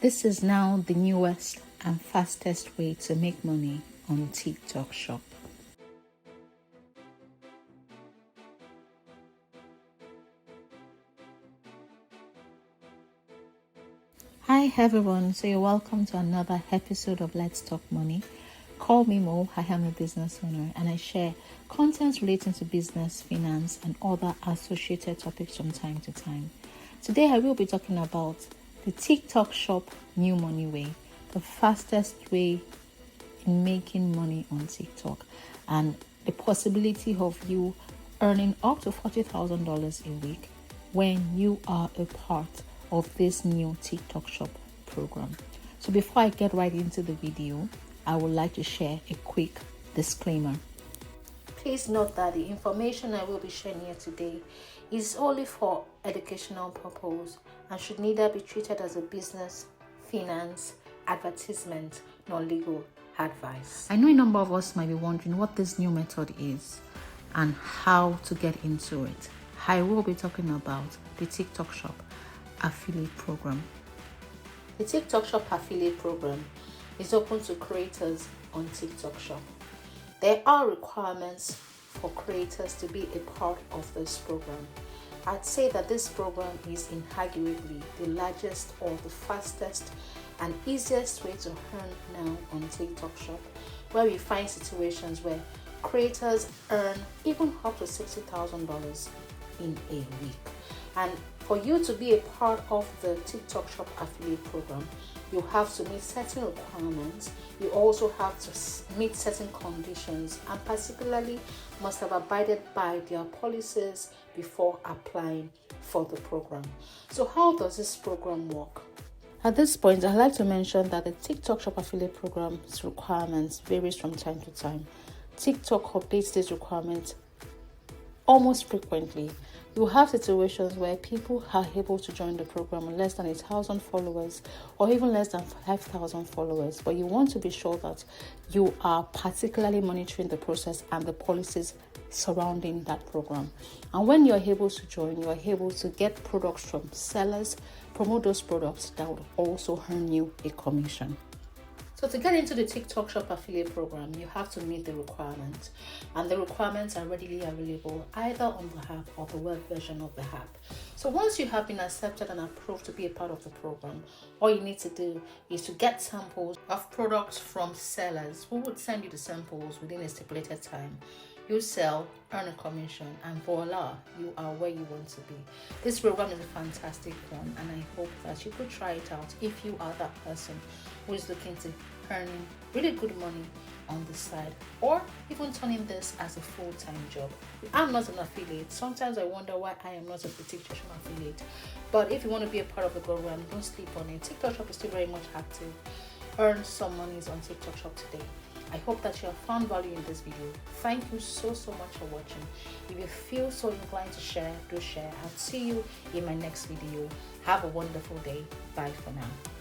This is now the newest and fastest way to make money on TikTok Shop. Hi everyone, so you're welcome to another episode of Let's Talk Money. Call me Mo, I am a business owner and I share content relating to business, finance and other associated topics from time to time. Today I will be talking about the TikTok Shop new money way, the fastest way in making money on TikTok and the possibility of you earning up to $40,000 a week when you are a part of this new TikTok Shop program. So before I get right into the video, I would like to share a quick disclaimer. Please note that the information I will be sharing here today is only for educational purpose and should neither be treated as a business, finance, advertisement, nor legal advice. I know a number of us might be wondering what this new method is and how to get into it. I will be talking about the TikTok Shop affiliate program. The TikTok Shop affiliate program is open to creators on TikTok Shop. There are requirements for creators to be a part of this program. I'd say that this program is inarguably the largest or the fastest and easiest way to earn now on TikTok Shop, where we find situations where creators earn even up to $60,000 in a week. And for you to be a part of the TikTok Shop affiliate program, you have to meet certain requirements. You also have to meet certain conditions and particularly must have abided by their policies before applying for the program. So how does this program work? At this point, I'd like to mention that the TikTok Shop affiliate program's requirements varies from time to time. TikTok updates these requirements almost frequently. You have situations where people are able to join the program with less than 1,000 followers or even less than 5,000 followers, but you want to be sure that you are particularly monitoring the process and the policies surrounding that program. And when you're able to join, you are able to get products from sellers, promote those products that would also earn you a commission. So to get into the TikTok Shop affiliate program, you have to meet the requirements. And the requirements are readily available either on the app or the web version of the app. So once you have been accepted and approved to be a part of the program, all you need to do is to get samples of products from sellers who would send you the samples within a stipulated time. You sell, earn a commission, and voila, you are where you want to be. This program is a fantastic one, and I hope that you could try it out if you are that person who is looking to earning really good money on the side, or even turning this as a full-time job. I'm not an affiliate. Sometimes I wonder why I am not a TikTok Shop affiliate. But if you want to be a part of the program, don't sleep on it. TikTok Shop is still very much active. Earn some monies on TikTok Shop today. I hope that you have found value in this video. Thank you so much for watching. If you feel so inclined to share, do share. I'll see you in my next video. Have a wonderful day. Bye for now.